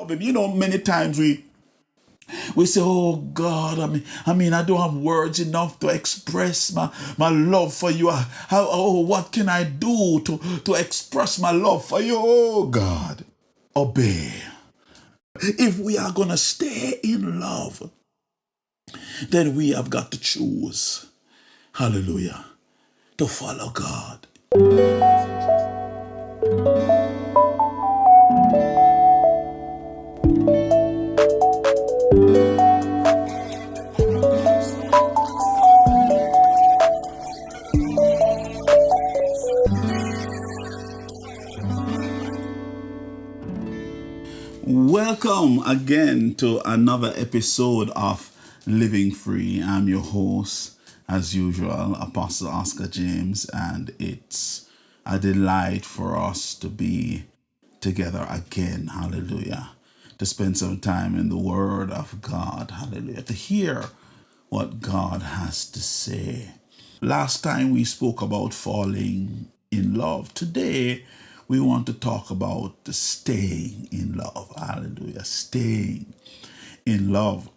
love him. Many times we say, oh God, I don't have words enough to express my love for you. What can I do to express my love for you? Oh God, obey. If we are going to stay in love, then we have got to choose, hallelujah, to follow God. Welcome again to another episode of Living Free. I'm your host, as usual, Apostle Oscar James, and it's a delight for us to be together again, hallelujah, to spend some time in the Word of God, hallelujah, to hear what God has to say. Last time we spoke about falling in love. Today, we want to talk about staying in love. Hallelujah. Staying in love.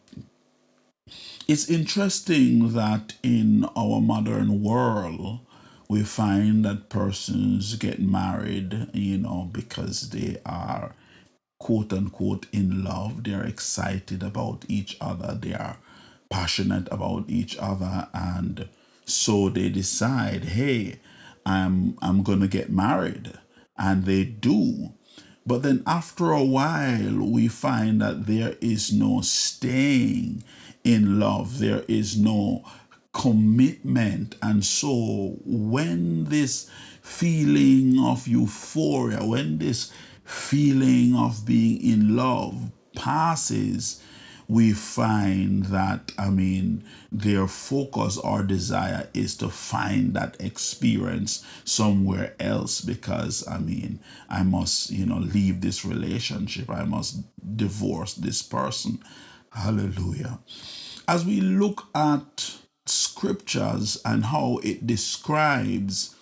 It's interesting that in our modern world, we find that persons get married, because they are quote unquote in love. They're excited about each other. They are passionate about each other. And so they decide, hey, I'm gonna get married. And they do. But then after a while, we find that there is no staying in love. There is no commitment. And so when this feeling of euphoria, when this feeling of being in love passes, we find that, their focus or desire is to find that experience somewhere else because, I must, leave this relationship. I must divorce this person. Hallelujah. As we look at scriptures and how it describes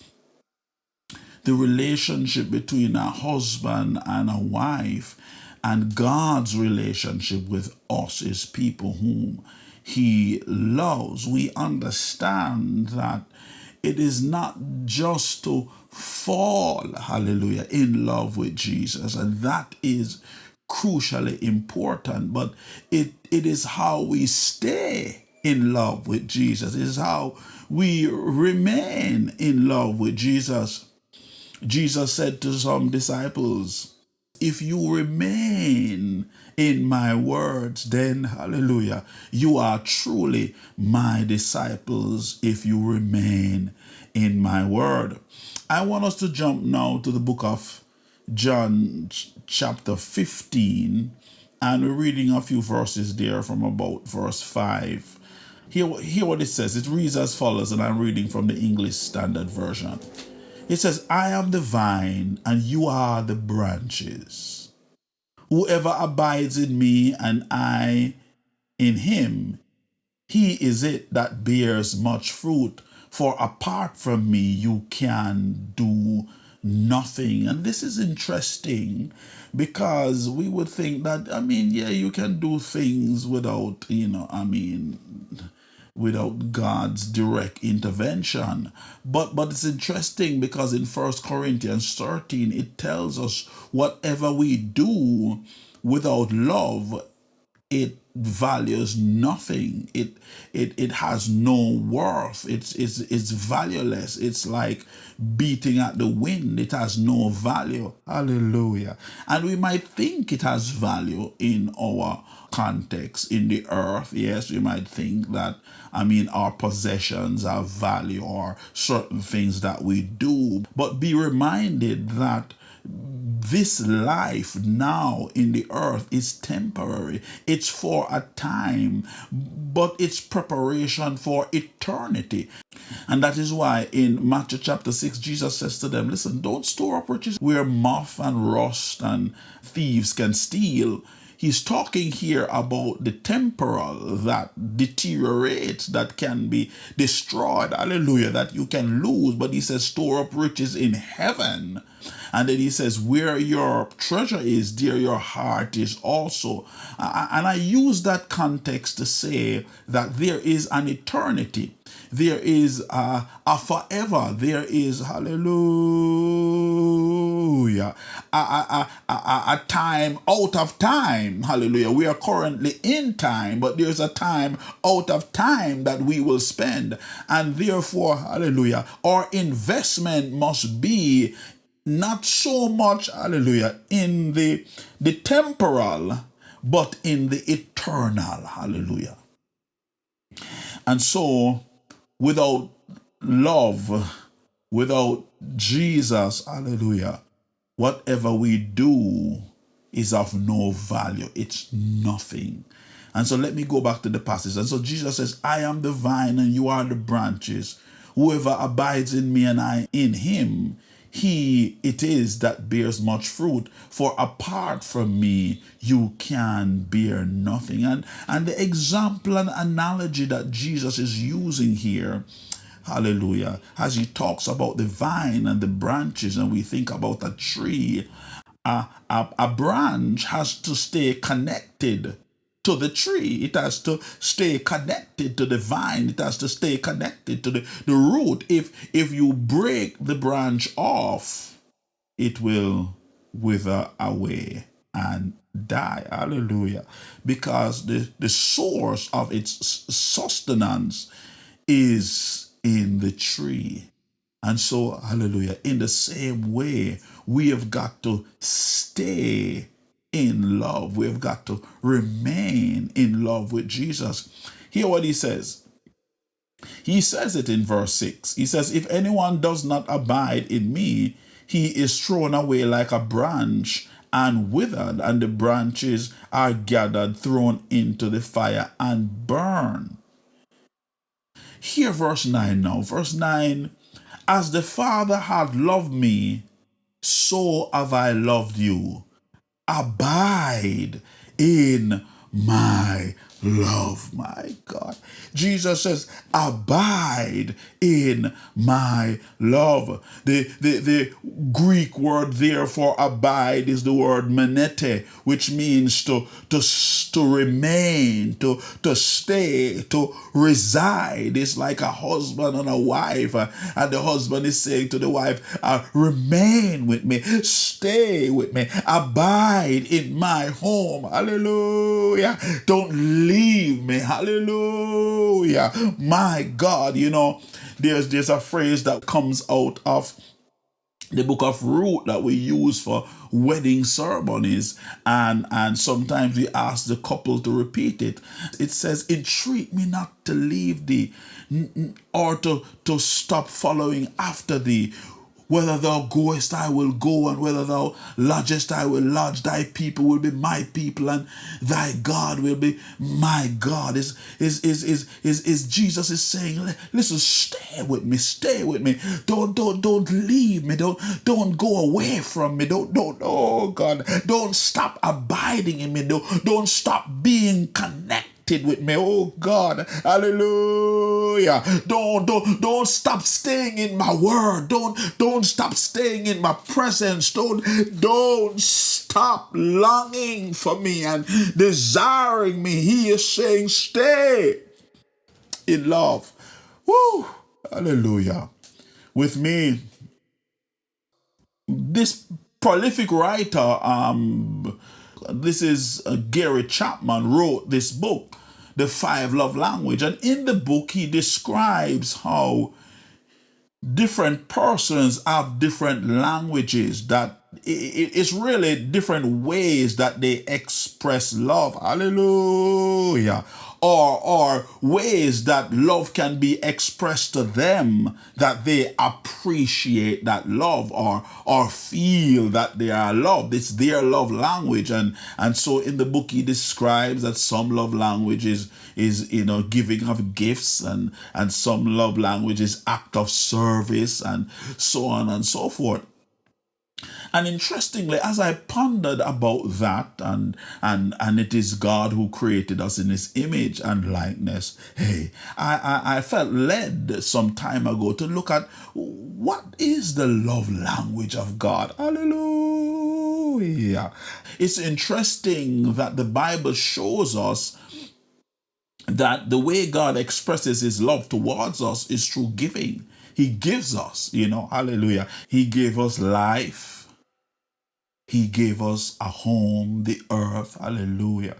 the relationship between a husband and a wife and God's relationship with us, his people whom he loves, we understand that it is not just to fall, hallelujah, in love with Jesus, and that is crucially important, but it is how we stay in love with Jesus. It is how we remain in love with Jesus. Jesus said to some disciples, if you remain in my words, then, hallelujah, you are truly my disciples if you remain in my word. I want us to jump now to the book of John chapter 15, and we're reading a few verses there from about verse 5. Hear what it says. It reads as follows, and I'm reading from the English Standard Version. It says, I am the vine, and you are the branches. Whoever abides in me, and I in him, he is it that bears much fruit. For apart from me, you can do nothing. And this is interesting because we would think that, you can do things without, without God's direct intervention. But it's interesting because in 1 Corinthians 13, it tells us whatever we do without love, it values nothing. It has no worth. It's valueless. It's like beating at the wind. It has no value. Hallelujah. And we might think it has value in our context in the earth. Yes, we might think that our possessions have value or certain things that we do. But be reminded that this life now in the earth is temporary. It's for a time, but it's preparation for eternity. And that is why in Matthew chapter 6, Jesus says to them, listen, don't store up riches where moth and rust and thieves can steal. he's talking here about the temporal that deteriorates, that can be destroyed, hallelujah, that you can lose. But he says, store up riches in heaven. And then he says, where your treasure is, there your heart is also. And I use that context to say that there is an eternity. There is a forever. There is, hallelujah, a time out of time. Hallelujah. We are currently in time, but there's a time out of time that we will spend. And therefore, hallelujah, our investment must be not so much, hallelujah, in the temporal, but in the eternal. Hallelujah. And so, without love, without Jesus, hallelujah, whatever we do is of no value. It's nothing. And so let me go back to the passage. And so Jesus says, I am the vine and you are the branches. Whoever abides in me and I in him, he it is that bears much fruit. For apart from me, you can bear nothing. And the example and analogy that Jesus is using here, hallelujah, as he talks about the vine and the branches, and we think about a tree, a branch has to stay connected to the tree. It has to stay connected to the vine. It has to stay connected to the root. If you break the branch off, it will wither away and die. Hallelujah. Because the source of its sustenance is in the tree. And so, hallelujah, in the same way, we have got to stay in love. We've got to remain in love with Jesus. Hear what he says. He says it in verse 6. He says, if anyone does not abide in me, he is thrown away like a branch and withered, and the branches are gathered, thrown into the fire and burned. Hear verse 9 now. Verse 9, as the Father hath loved me, so have I loved you. Abide in my love. My God. Jesus says, abide in my love. The Greek word there for abide is the word menete, which means to remain, to stay, to reside. It's like a husband and a wife, and the husband is saying to the wife, remain with me, stay with me, abide in my home. Hallelujah. Don't leave me. Hallelujah. My God, you know, there's a phrase that comes out of the book of Ruth that we use for wedding ceremonies, and sometimes we ask the couple to repeat it. It says, entreat me not to leave thee, or to stop following after thee. Whether thou goest, I will go, and whether thou lodgest, I will lodge. Thy people will be my people, and thy God will be my God. Is Jesus is saying, listen, stay with me, stay with me. Don't leave me. Don't go away from me. Don't oh God, don't stop abiding in me. Don't stop being connected with me. Oh God, hallelujah. Don't stop staying in my word. Don't stop staying in my presence. Don't stop longing for me and desiring me. He is saying, stay in love. Woo, hallelujah. With me, this prolific writer, this is Gary Chapman, wrote this book, The 5 Love Language. And in the book, he describes how different persons have different languages, that it's really different ways that they express love. Hallelujah. Or ways that love can be expressed to them, that they appreciate that love, or feel that they are loved. It's their love language. And so in the book he describes that some love language is giving of gifts, and some love language is act of service, and so on and so forth. And interestingly, as I pondered about that, and it is God who created us in his image and likeness, hey, I felt led some time ago to look at what is the love language of God. Hallelujah. It's interesting that the Bible shows us that the way God expresses his love towards us is through giving. He gives us, hallelujah. He gave us life. He gave us a home, the earth, hallelujah.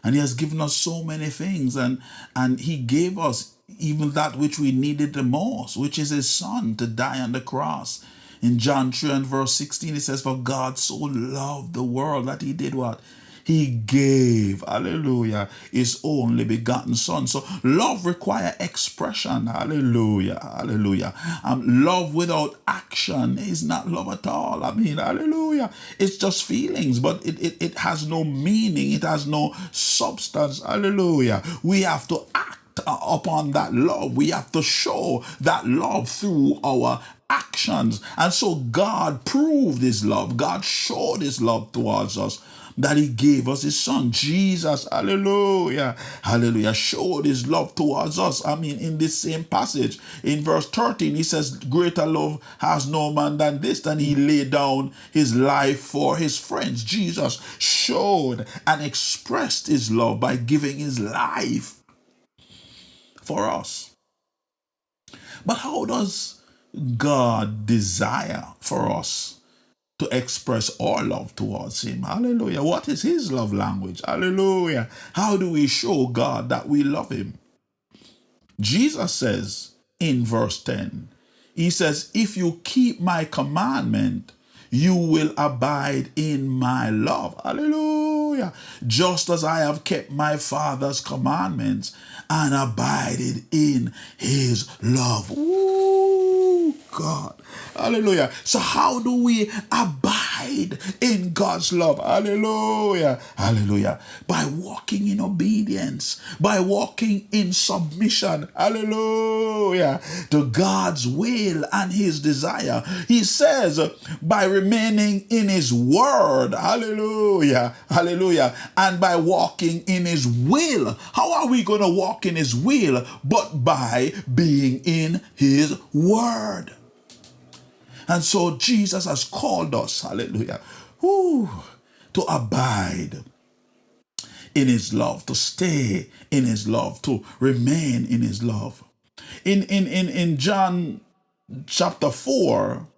And he has given us so many things, and he gave us even that which we needed the most, which is his son to die on the cross. In John 3 and verse 16, it says, "For God so loved the world that he did what? He gave, hallelujah, his only begotten son." So love requires expression, hallelujah, hallelujah. Love without action is not love at all. I mean, hallelujah. It's just feelings, but it has no meaning. It has no substance, hallelujah. We have to act upon that love. We have to show that love through our actions. And so God proved his love. God showed his love towards us, that he gave us his son Jesus, hallelujah, hallelujah, showed his love towards us. I mean, in this same passage in verse 13, he says, "Greater love has no man than this, than he laid down his life for his friends." Jesus showed and expressed his love by giving his life for us. But how does God desire for us to express our love towards him? Hallelujah. What is his love language? Hallelujah. How do we show God that we love him? Jesus says in verse 10, he says, "If you keep my commandment, you will abide in my love." Hallelujah. "Just as I have kept my Father's commandments and abided in his love." Ooh, God. Hallelujah. So how do we abide in God's love? Hallelujah. Hallelujah. By walking in obedience, by walking in submission. Hallelujah. To God's will and his desire. He says, by remaining in his word. Hallelujah. Hallelujah. And by walking in his will. How are we going to walk in his will? But by being in his word. And so Jesus has called us, hallelujah, to abide in his love, to stay in his love, to remain in his love. In John chapter 4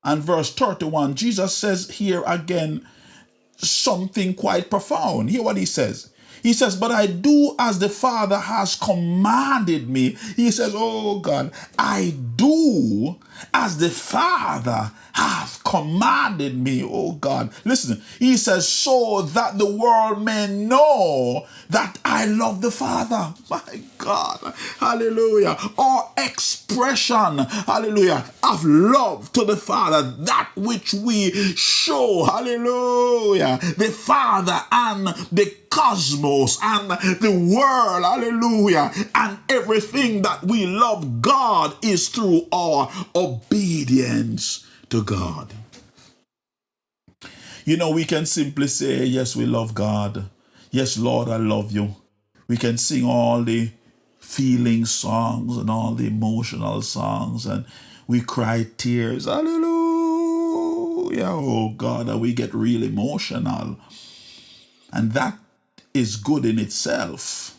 and verse 31, Jesus says here again something quite profound. Hear what he says. He says, "But I do as the Father has commanded me." He says, oh God, I do as the Father has commanded me. Oh God. Listen, he says, "so that the world may know that I love the Father." My God. Hallelujah. Our expression, hallelujah, of love to the Father, that which we show, hallelujah, the Father and the cosmos and the world, hallelujah, and everything that we love God is through our obedience to God. We can simply say, yes, we love God. Yes, Lord, I love you. We can sing all the feeling songs and all the emotional songs, and we cry tears. Hallelujah. Oh God, and we get real emotional. And that is good in itself.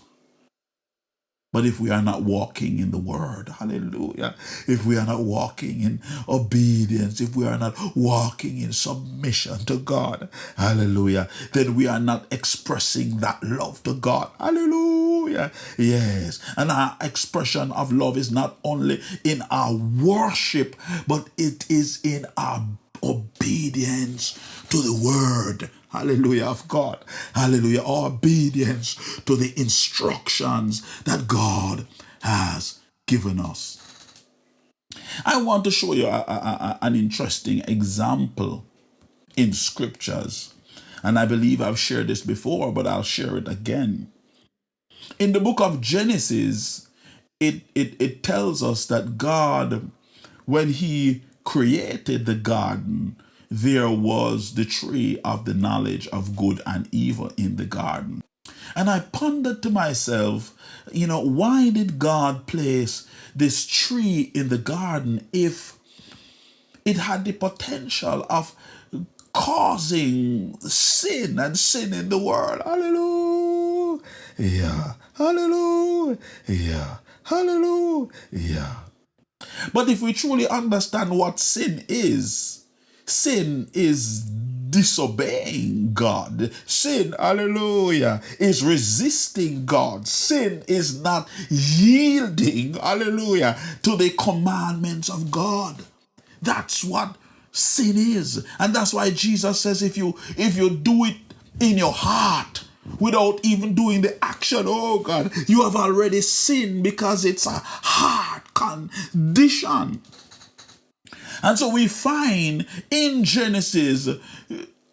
But if we are not walking in the word, hallelujah, if we are not walking in obedience, if we are not walking in submission to God, hallelujah, then we are not expressing that love to God. Hallelujah. Yes. And our expression of love is not only in our worship, but it is in our obedience to the word, hallelujah, of God. Hallelujah. Obedience to the instructions that God has given us. I want to show you an interesting example in scriptures. And I believe I've shared this before, but I'll share it again. In the book of Genesis, it tells us that God, when he created the garden, there was the tree of the knowledge of good and evil in the garden. And I pondered to myself, why did God place this tree in the garden if it had the potential of causing sin and sin in the world? Hallelujah. Yeah. Hallelujah. Yeah. Hallelujah. But if we truly understand what sin is disobeying God. Sin, hallelujah, is resisting God. Sin is not yielding, hallelujah, to the commandments of God. That's what sin is. And that's why Jesus says if you do it in your heart without even doing the action, oh God, you have already sinned, because it's a heart condition. And so we find in Genesis,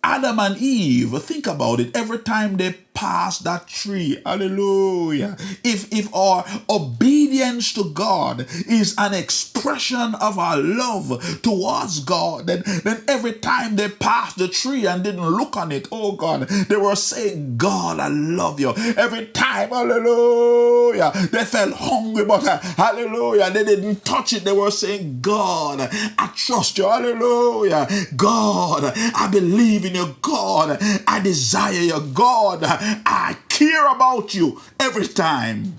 Adam and Eve, think about it, every time they pass that tree, hallelujah, if our obedience to God is an expression of our love towards God, then every time they passed the tree and didn't look on it, oh God, they were saying, God, I love you. Every time, hallelujah, they felt hungry, but hallelujah, they didn't touch it. They were saying, God, I trust you, hallelujah. God, I believe in you, God, I desire you, God, I care about you. Every time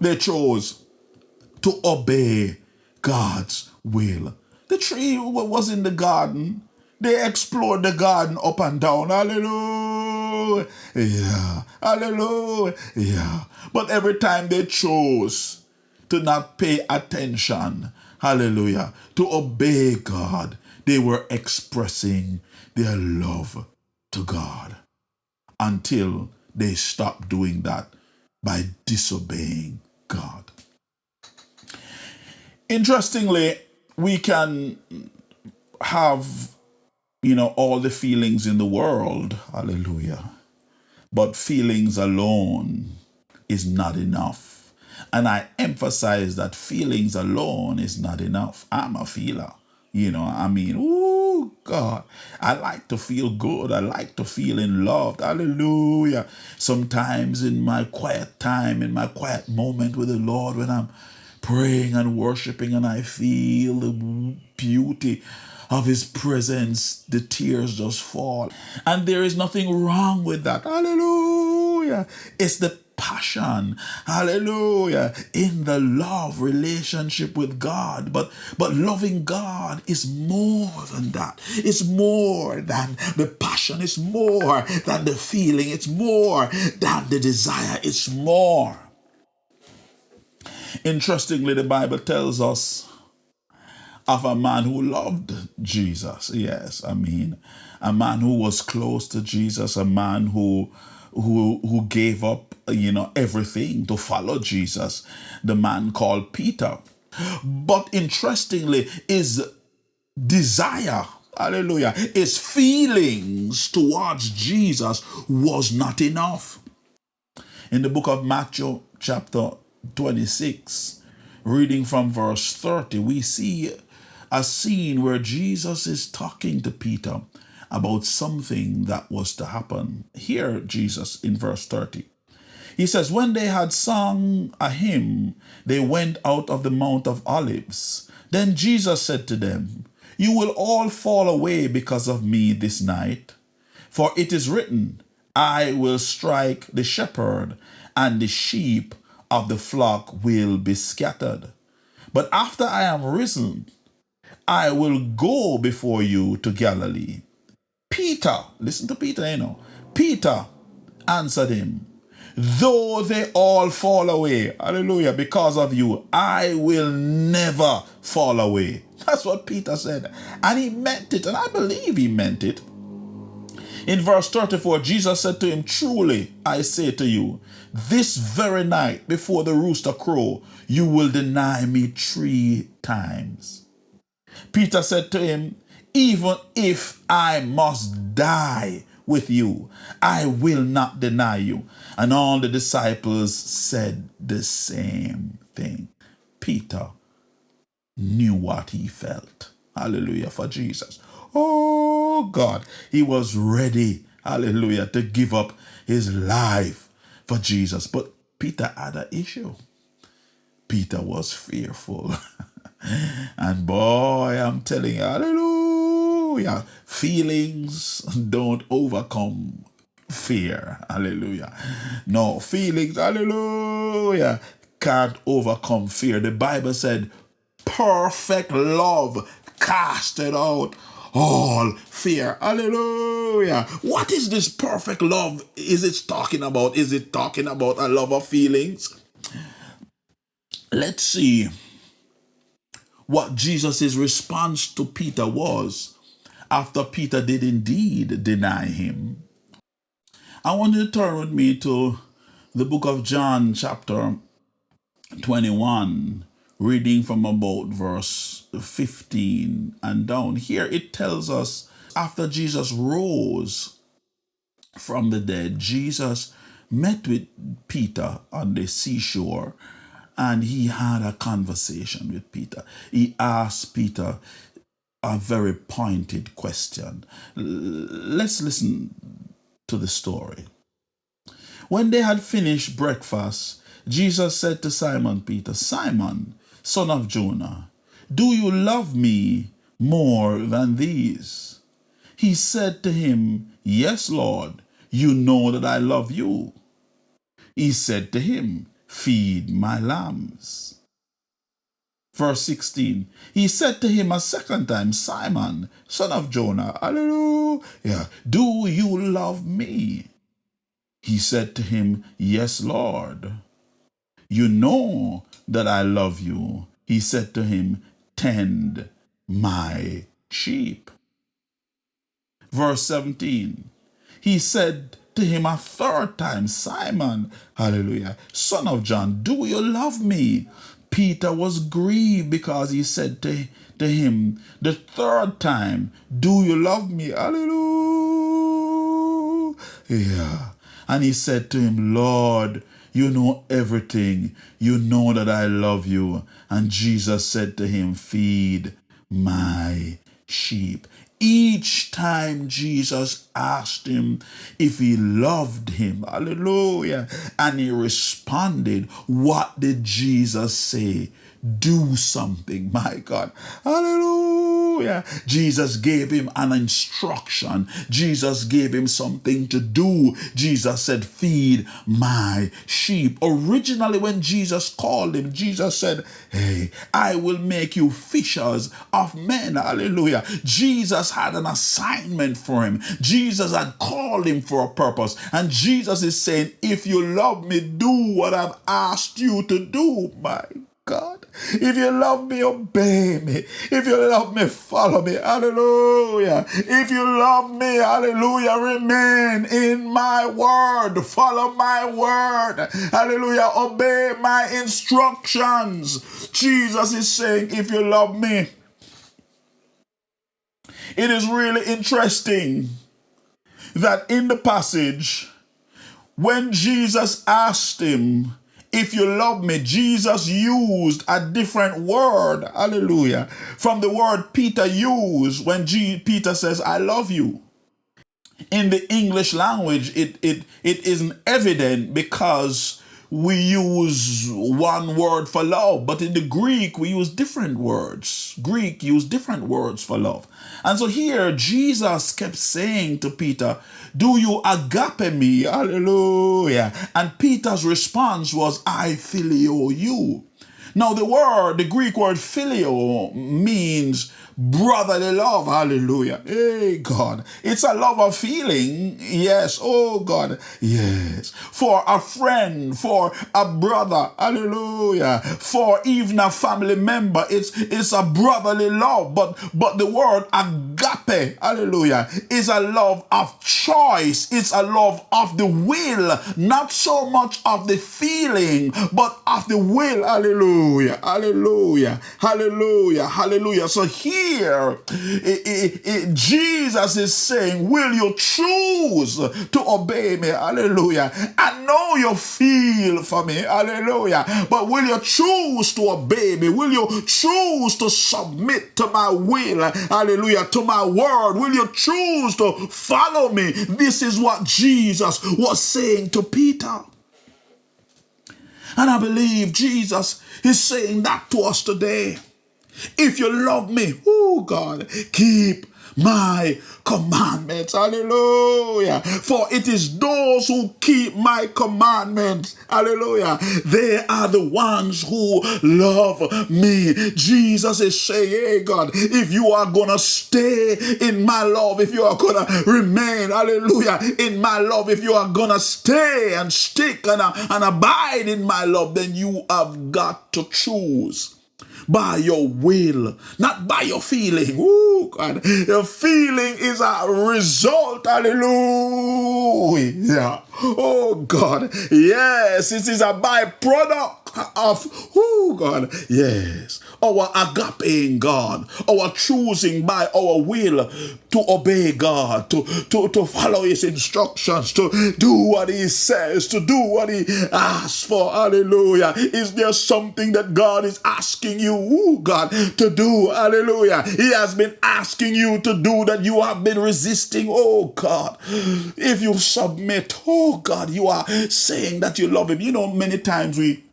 they chose to obey God's will. The tree was in the garden. They explored the garden up and down. Hallelujah. Yeah. Hallelujah. Yeah. But every time they chose to not pay attention, hallelujah, to obey God, they were expressing their love to God, until they stopped doing that by disobeying God. Interestingly, we can have, all the feelings in the world, hallelujah, but feelings alone is not enough. And I emphasize that feelings alone is not enough. I'm a feeler. Ooh, God, I like to feel good. I like to feel in love. Hallelujah. Sometimes in my quiet time, in my quiet moment with the Lord, when I'm praying and worshiping and I feel the beauty of His presence, the tears just fall. And there is nothing wrong with that. Hallelujah. It's the passion, hallelujah, in the love relationship with God. But loving God is more than that. It's more than the passion. It's more than the feeling. It's more than the desire. It's more. Interestingly, the Bible tells us of a man who loved Jesus. Yes, a man who was close to Jesus, a man who gave up, everything to follow Jesus. The man called Peter. But interestingly, his desire, hallelujah, his feelings towards Jesus was not enough. In the book of Matthew, chapter 26, reading from verse 30, we see a scene where Jesus is talking to Peter about something that was to happen. Hear Jesus in verse 30. He says, when they had sung a hymn, they went out of the Mount of Olives. Then Jesus said to them, you will all fall away because of me this night. For it is written, I will strike the shepherd, and the sheep of the flock will be scattered. But after I am risen, I will go before you to Galilee. Peter, listen to Peter, Peter answered him, though they all fall away, hallelujah, because of you, I will never fall away. That's what Peter said. And he meant it, and I believe he meant it. In verse 34, Jesus said to him, truly, I say to you, this very night before the rooster crow, you will deny me 3 times. Peter said to him, even if I must die with you, I will not deny you. And all the disciples said the same thing. Peter knew what he felt. hallelujah, for Jesus. Oh God, he was ready, hallelujah, to give up his life for Jesus. But Peter had an issue. Peter was fearful. And boy, I'm telling you, hallelujah, feelings don't overcome fear. Hallelujah. No, feelings, hallelujah, can't overcome fear. The Bible said, perfect love casted out all fear. Hallelujah. What is this perfect love? Is it talking about? Is it talking about a love of feelings? Let's see what Jesus' response to Peter was after Peter did indeed deny him. I want you to turn with me to the book of John, chapter 21, reading from about verse 15 and down. Here it tells us, after Jesus rose from the dead, Jesus met with Peter on the seashore, and he had a conversation with Peter. He asked Peter a very pointed question. Let's listen to the story. When they had finished breakfast, Jesus said to Simon Peter, Simon, son of Jonah, do you love me more than these? He said to him, Yes, Lord, you know that I love you. He said to him, Feed my lambs. Verse 16, he said to him a second time, Simon, son of Jonah, hallelujah, do you love me? He said to him, Yes, Lord. You know that I love you. He said to him, Tend my sheep. Verse 17, he said to him a third time, Simon, hallelujah, son of John, do you love me? Peter was grieved because he said to him the third time, Do you love me? Hallelujah. And he said to him, Lord, you know everything. You know that I love you. And Jesus said to him, Feed my sheep. Each time Jesus asked him if he loved him, hallelujah, and he responded, what did Jesus say? Do something, my God, hallelujah. Jesus gave him an instruction. Jesus gave him something to do. Jesus said, feed my sheep. Originally, when Jesus called him, Jesus said, hey, I will make you fishers of men, hallelujah. Jesus had an assignment for him. Jesus had called him for a purpose. And Jesus is saying, if you love me, do what I've asked you to do, my God. If you love me, obey me. If you love me, follow me. Hallelujah. If you love me, hallelujah, remain in my word. Follow my word. Hallelujah. Obey my instructions. Jesus is saying, if you love me. It is really interesting that in the passage, when Jesus asked him, if you love me, Jesus used a different word, hallelujah, from the word Peter used when Peter says, I love you. In the English language, it isn't evident because we use one word for love, but in the Greek, we use different words. Greek used different words for love. And so here, Jesus kept saying to Peter, do you agape me? Hallelujah. And Peter's response was, I phileo you. Now the Greek word phileo means brotherly love. Hallelujah. Hey, God. It's a love of feeling. Yes. Oh, God. Yes. For a friend, for a brother. Hallelujah. For even a family member. It's a brotherly love. But the word agape agape, hallelujah, is a love of choice. It's a love of the will, not so much of the feeling, but of the will. Hallelujah, hallelujah, hallelujah, hallelujah. So here, Jesus is saying, will you choose to obey me? Hallelujah. I know you feel for me, hallelujah, but will you choose to obey me? Will you choose to submit to my will, hallelujah, to my word? Will you choose to follow me? This is what Jesus was saying to Peter. And I believe Jesus is saying that to us today. If you love me, oh God, keep my commandments. Hallelujah. For it is those who keep my commandments. Hallelujah. They are the ones who love me. Jesus is saying, hey God, if you are going to stay in my love, if you are going to remain, hallelujah, in my love, if you are going to stay and stick and abide in my love, then you have got to choose by your will, not by your feeling. Oh God, your feeling is a result. Hallelujah. Oh God, yes, it is a byproduct of, oh God, yes, our agape God, our choosing by our will to obey God, to follow his instructions, to do what he says, to do what he asks for. Hallelujah. Is there something that God is asking you, oh God, to do? Hallelujah. He has been asking you to do that you have been resisting. Oh God, if you submit, oh God, you are saying that you love him. You know, many times we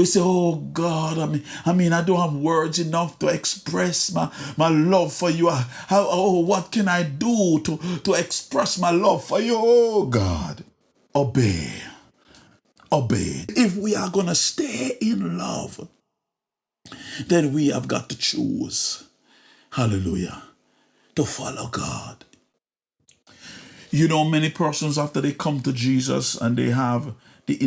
say, oh God, I mean, I don't have words enough to express my love for you. What can I do to express my love for you? Oh God, obey. Obey. If we are going to stay in love, then we have got to choose, hallelujah, to follow God. You know, many persons, after they come to Jesus and they have the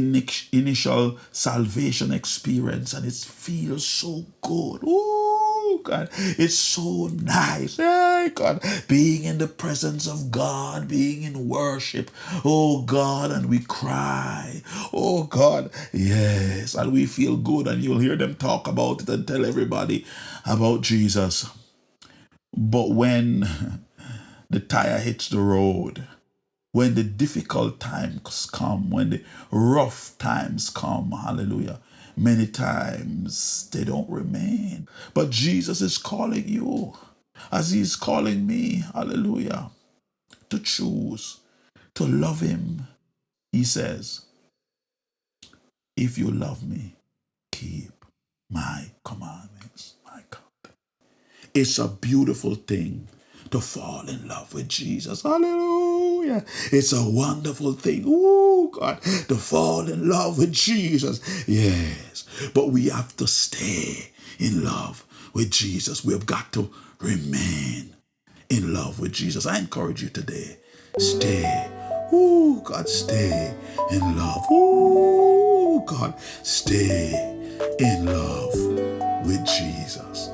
initial salvation experience, and it feels so good. Oh God, it's so nice. Hey God, being in the presence of God, being in worship. Oh God, and we cry. Oh God, yes, and we feel good, and you'll hear them talk about it and tell everybody about Jesus. But when the tire hits the road, when the difficult times come, when the rough times come, hallelujah, many times they don't remain. But Jesus is calling you, as he's calling me, hallelujah, to choose, to love him. He says, if you love me, keep my commandments. My God. It's a beautiful thing to fall in love with Jesus. Hallelujah. It's a wonderful thing. Oh, God, to fall in love with Jesus. Yes. But we have to stay in love with Jesus. We have got to remain in love with Jesus. I encourage you today, stay. Oh, God, stay in love. Oh, God, stay in love with Jesus.